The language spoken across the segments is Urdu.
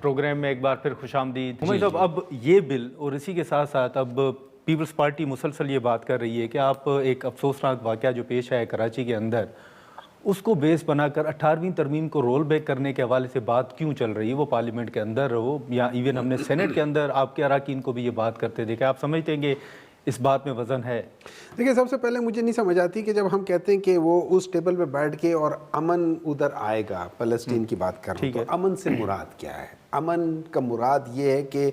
پروگرام میں ایک بار پھر خوش آمدید. ہمایوں صاحب, اب یہ بل اور اسی کے ساتھ ساتھ اب پیپلز پارٹی مسلسل یہ بات کر رہی ہے کہ آپ ایک افسوسناک واقعہ جو پیش آیا کراچی کے اندر, اس کو بیس بنا کر 18ویں ترمیم کو رول بیک کرنے کے حوالے سے بات کیوں چل رہی ہے, وہ پارلیمنٹ کے اندر ہو یا ایون ہم نے سینٹ کے اندر آپ کے اراکین کو بھی یہ بات کرتے دیکھا. آپ سمجھتے ہیں کہ اس بات میں وزن ہے؟ دیکھیں, سب سے پہلے مجھے نہیں سمجھ آتی کہ جب ہم کہتے ہیں کہ وہ اس ٹیبل پہ بیٹھ کے اور امن ادھر آئے گا, فلسطین کی بات کر رہے ہیں, تو امن سے مراد کیا ہے؟ امن کا مراد یہ ہے کہ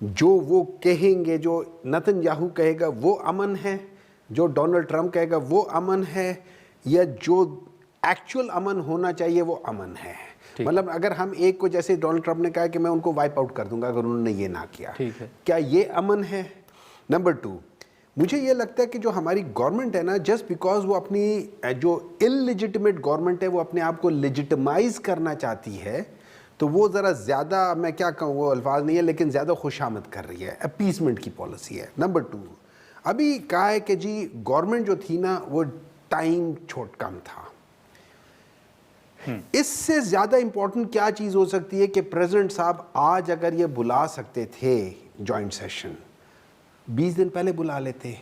جو وہ کہیں گے, جو نتن یاہو کہے گا وہ امن ہے, جو ڈونلڈ ٹرمپ کہے گا وہ امن ہے, یا جو ایکچوئل امن ہونا چاہیے وہ امن ہے؟ مطلب اگر ہم ایک کو, جیسے ڈونلڈ ٹرمپ نے کہا کہ میں ان کو وائپ آؤٹ کر دوں گا اگر انہوں نے یہ نہ کیا, کیا یہ امن ہے؟ نمبر 2, مجھے یہ لگتا ہے کہ جو ہماری گورنمنٹ ہے نا, جسٹ بیکاز وہ اپنی جو اللیجٹمیٹ گورنمنٹ ہے وہ اپنے آپ کو لیجٹمائز کرنا چاہتی ہے, تو وہ ذرا زیادہ, میں کیا کہوں وہ الفاظ نہیں ہے لیکن زیادہ خوشامد کر رہی ہے, اپیسمنٹ کی پالیسی ہے. نمبر 2, ابھی کہا ہے کہ جی گورنمنٹ جو تھی نا وہ ٹائم کم تھا. اس سے زیادہ امپورٹنٹ کیا چیز ہو سکتی ہے کہ پریزیڈنٹ صاحب آج اگر یہ بلا سکتے تھے جوائنٹ سیشن, 20 دن پہلے بلا لیتے,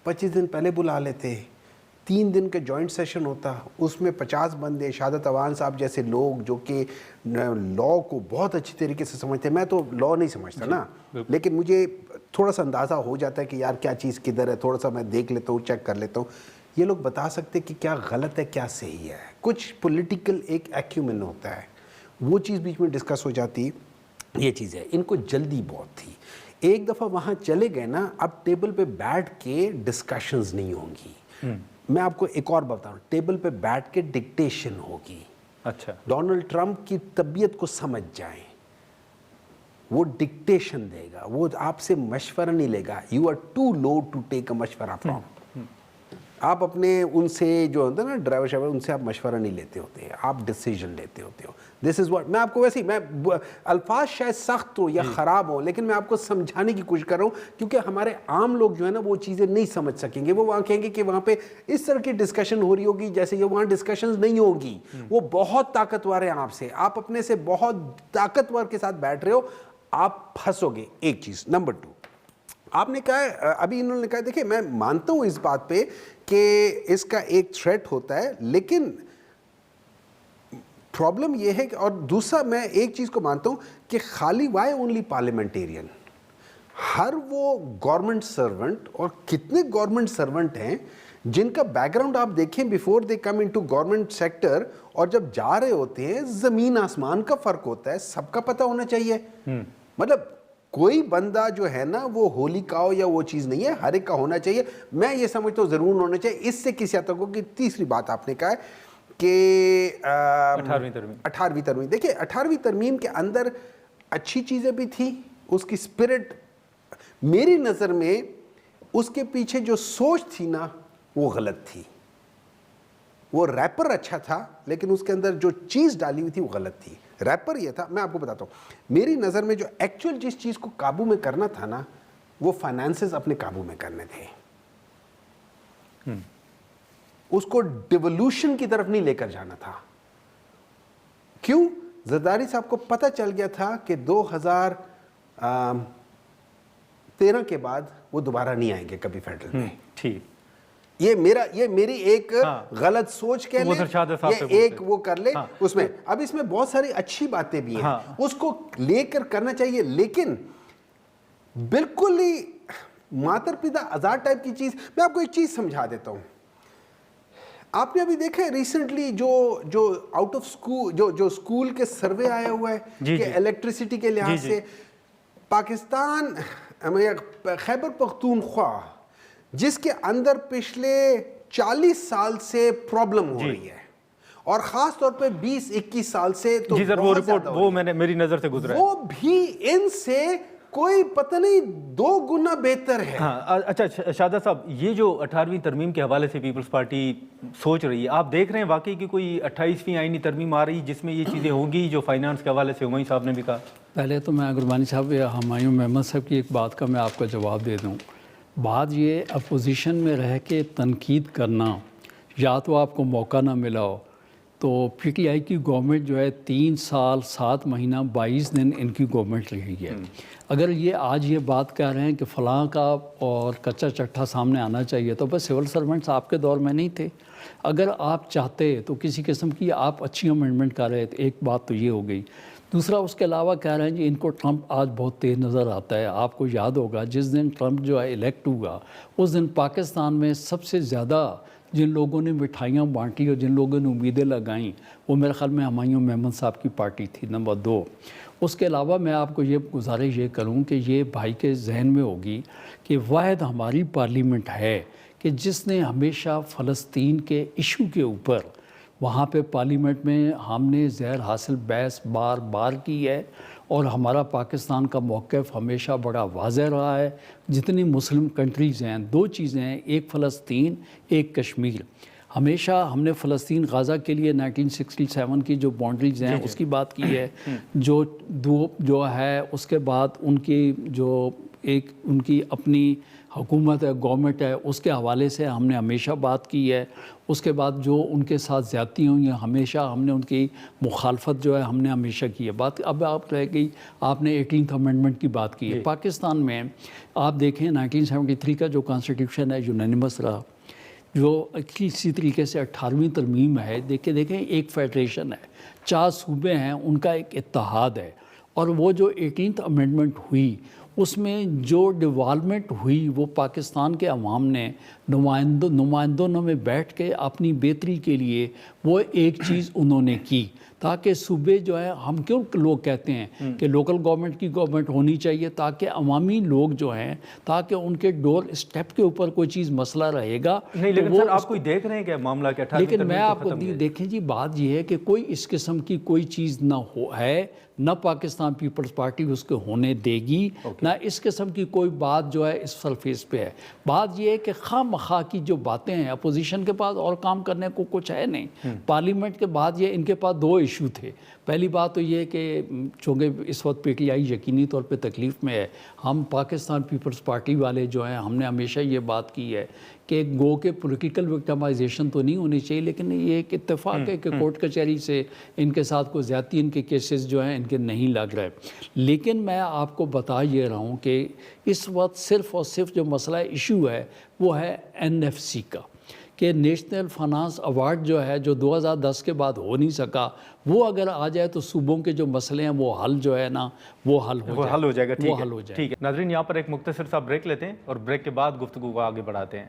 25 دن پہلے بلا لیتے, 3 دن کا جوائنٹ سیشن ہوتا, اس میں 50 بندے, شہادت اوان صاحب جیسے لوگ جو کہ لاء کو بہت اچھی طریقے سے سمجھتے ہیں. میں تو لاء نہیں سمجھتا نا, لیکن مجھے تھوڑا سا اندازہ ہو جاتا ہے کہ یار کیا چیز کدھر ہے, تھوڑا سا میں دیکھ لیتا ہوں, چیک کر لیتا ہوں. یہ لوگ بتا سکتے کہ کیا غلط ہے کیا صحیح ہے. کچھ پولیٹیکل ایک ایکیومن ہوتا ہے, وہ چیز بیچ میں ڈسکس ہو جاتی, یہ چیز ہے. ان کو جلدی بہت تھی, ایک دفعہ وہاں چلے گئے نا, اب ٹیبل پہ بیٹھ کے ڈسکشنز نہیں ہوں گی. میں آپ کو ایک اور بتاؤں, ٹیبل پہ بیٹھ کے ڈکٹیشن ہوگی. اچھا, ڈونلڈ ٹرمپ کی طبیعت کو سمجھ جائیں, وہ ڈکٹیشن دے گا, وہ آپ سے مشورہ نہیں لے گا. You are to love to take a مشورہ فرام. آپ اپنے ان سے جو ہوتا ہے نا ڈرائیور شائیور, ان سے آپ مشورہ نہیں لیتے ہوتے, آپ ڈیسیجن لیتے ہوتے ہو. دس از واٹ, میں آپ کو ویسے ہی, میں الفاظ شاید سخت ہو یا خراب ہو, لیکن میں آپ کو سمجھانے کی کوشش کر رہا ہوں, کیونکہ ہمارے عام لوگ جو ہے نا وہ چیزیں نہیں سمجھ سکیں گے. وہ وہاں کہیں گے کہ وہاں پہ اس طرح کی ڈسکشن ہو رہی ہوگی جیسے یہ وہاں ڈسکشنز نہیں ہوگی. وہ بہت طاقتور ہیں آپ سے, آپ اپنے سے بہت طاقتور کے ساتھ بیٹھ رہے ہو, آپ پھنسو گے. ایک چیز. نمبر 2, آپ نے کہا, ابھی انہوں نے کہا, دیکھیں میں مانتا ہوں اس بات پہ کہ اس کا ایک تھریٹ ہوتا ہے, لیکن پرابلم یہ ہے کہ, اور دوسرا میں ایک چیز کو مانتا ہوں کہ خالی وائی اونلی پارلیمنٹیرین, ہر وہ گورنمنٹ سرونٹ, اور کتنے گورنمنٹ سرونٹ ہیں جن کا بیک گراؤنڈ آپ دیکھیں before they come into government sector, اور جب جا رہے ہوتے ہیں زمین آسمان کا فرق ہوتا ہے, سب کا پتہ ہونا چاہیے. مطلب کوئی بندہ جو ہے نا وہ ہولی کاؤ یا وہ چیز نہیں ہے, ہر ایک کا ہونا چاہیے. میں یہ سمجھتا ہوں ضرور ہونا چاہیے. اس سے کسی حد تک ہو کہ تیسری بات آپ نے کہا ہے کہ 18ویں ترمیم. دیکھیں 18ویں ترمیم کے اندر اچھی چیزیں بھی تھیں, اس کی اسپرٹ میری نظر میں, اس کے پیچھے جو سوچ تھی نا وہ غلط تھی. وہ ریپر اچھا تھا لیکن اس کے اندر جو چیز ڈالی ہوئی تھی وہ غلط تھی. ریپر یہ تھا, میں آپ کو بتاتا ہوں, میری نظر میں جو ایکچوئل جس چیز کو قابو میں کرنا تھا نا, وہ فائنانسز اپنے قابو میں کرنے تھے. اس کو ڈیولوشن کی طرف نہیں لے کر جانا تھا. کیوں؟ زرداری صاحب کو پتہ چل گیا تھا کہ 2013 کے بعد وہ دوبارہ نہیں آئیں گے کبھی فیڈرل میں. ٹھیک, یہ میری ایک غلط سوچ کہہ لیں, یہ ایک وہ کر لے اس میں. اب اس میں بہت ساری اچھی باتیں بھی ہیں, اس کو لے کر کرنا چاہیے, لیکن بالکل ہی ماتر پیدا آزاد ٹائپ کی چیز. میں آپ کو ایک چیز سمجھا دیتا ہوں. آپ نے ابھی دیکھا ہے ریسنٹلی جو آؤٹ آف اسکول جو اسکول کے سروے آیا ہوا ہے کہ الیکٹریسٹی کے لحاظ سے پاکستان, خیبر پختونخوا, جس کے اندر پچھلے 40 سال سے پرابلم ہو رہی ہے, اور خاص طور پہ 20-21 سال سے, تو وہ رپورٹ وہ میں نے میری نظر سے گزرا ہے, وہ بھی ان سے کوئی پتہ نہیں 2 گنا بہتر ہے. اچھا شہزاد صاحب, یہ جو 18ویں ترمیم کے حوالے سے پیپلز پارٹی سوچ رہی ہے, آپ دیکھ رہے ہیں واقعی کہ کوئی 28ویں آئینی ترمیم آ رہی جس میں یہ چیزیں ہوں گی جو فائنانس کے حوالے سے ہمایوں صاحب نے بھی کہا؟ پہلے تو میں گربانی صاحب یا ہمایوں محمد صاحب کی ایک بات کا میں آپ کو جواب دے دوں. بات یہ اپوزیشن میں رہ کے تنقید کرنا, یا تو آپ کو موقع نہ ملا ہو تو پی ٹی آئی کی گورنمنٹ جو ہے 3 سال 7 مہینہ 22 دن ان کی گورنمنٹ رہی ہے. اگر یہ آج یہ بات کہہ رہے ہیں کہ فلاں کا اور کچا چٹھا سامنے آنا چاہیے تو بس سول سرونٹس آپ کے دور میں نہیں تھے. اگر آپ چاہتے تو کسی قسم کی آپ اچھی امینڈمنٹ کر رہے تھے. ایک بات تو یہ ہو گئی. دوسرا اس کے علاوہ کہہ رہے ہیں جی ان کو ٹرمپ آج بہت تیز نظر آتا ہے. آپ کو یاد ہوگا جس دن ٹرمپ جو ہے الیکٹ ہوا اس دن پاکستان میں سب سے زیادہ جن لوگوں نے مٹھائیاں بانٹی اور جن لوگوں نے امیدیں لگائیں وہ میرے خیال میں ہمایوں محمد صاحب کی پارٹی تھی. نمبر 2 اس کے علاوہ میں آپ کو یہ گزارش یہ کروں کہ یہ بھائی کے ذہن میں ہوگی کہ واحد ہماری پارلیمنٹ ہے کہ جس نے ہمیشہ فلسطین کے ایشو کے اوپر وہاں پہ پارلیمنٹ میں ہم نے زہر حاصل بحث بار بار کی ہے اور ہمارا پاکستان کا موقف ہمیشہ بڑا واضح رہا ہے. جتنی مسلم کنٹریز ہیں 2 چیزیں ہیں, ایک فلسطین ایک کشمیر. ہمیشہ ہم نے فلسطین غازہ کے لیے 1967 کی جو باؤنڈریز ہیں اس کی بات کی ہے. جو ہے اس کے بعد ان کی جو ایک ان کی اپنی حکومت ہے گورنمنٹ ہے اس کے حوالے سے ہم نے ہمیشہ بات کی ہے. اس کے بعد جو ان کے ساتھ زیادتی ہوئی ہیں ہمیشہ ہم نے ان کی مخالفت جو ہے ہم نے ہمیشہ کی ہے. بات اب آپ رہ گئی آپ نے 18th امینڈمنٹ کی بات کی ہے. پاکستان میں آپ دیکھیں 1973 کا جو کانسٹیٹیوشن ہے یونانیمس رہا, جو اسی طریقے سے 18ویں ترمیم ہے. دیکھیں ایک فیڈریشن ہے, 4 صوبے ہیں, ان کا ایک اتحاد ہے. اور وہ جو 18th امینڈمنٹ ہوئی اس میں جو ڈیولپمنٹ ہوئی وہ پاکستان کے عوام نے نمائندوں میں بیٹھ کے اپنی بہتری کے لیے وہ ایک چیز انہوں نے کی تاکہ صوبے جو ہے ہم کیوں لوگ کہتے ہیں کہ لوکل گورنمنٹ کی گورنمنٹ ہونی چاہیے تاکہ عوامی لوگ جو ہیں تاکہ ان کے ڈور اسٹیپ کے اوپر کوئی چیز مسئلہ رہے گا. نہیں لیکن سر آپ کوئی دیکھ رہے ہیں کہ معاملہ کیا تھا؟ لیکن میں آپ کو دیکھیں جی بات یہ ہے کہ کوئی اس قسم کی کوئی چیز نہ ہے, نہ پاکستان پیپلز پارٹی اس کو ہونے دے گی, نہ اس قسم کی کوئی بات جو ہے اس سرفیس پہ ہے. بات یہ ہے کہ خواہ مخواہ کی جو باتیں ہیں اپوزیشن کے پاس اور کام کرنے کو کچھ ہے نہیں. پارلیمنٹ کے بعد یہ ان کے پاس 2 ایشو تھے. پہلی بات تو یہ کہ چونکہ اس وقت پی ٹی آئی یقینی طور پہ تکلیف میں ہے, ہم پاکستان پیپلز پارٹی والے جو ہیں ہم نے ہمیشہ یہ بات کی ہے کہ گو کہ پولیٹیکل وکٹمائزیشن تو نہیں ہونی چاہیے, لیکن یہ ایک اتفاق ہے کہ کورٹ کچہری سے ان کے ساتھ کوئی زیادتی ان کے کیسز جو ہیں ان کے نہیں لگ رہے. لیکن میں آپ کو بتا یہ رہا ہوں کہ اس وقت صرف اور صرف جو مسئلہ ایشو ہے وہ ہے NFC کا, کہ نیشنل فائنانس ایوارڈ جو ہے جو 2010 کے بعد ہو نہیں سکا وہ اگر آ جائے تو صوبوں کے جو مسئلے ہیں وہ حل جو ہے نا وہ حل ہو جائے گا. ٹھیک ہے ناظرین, یہاں پر ایک مختصر سا بریک لیتے ہیں اور بریک کے بعد گفتگو کو آگے بڑھاتے ہیں.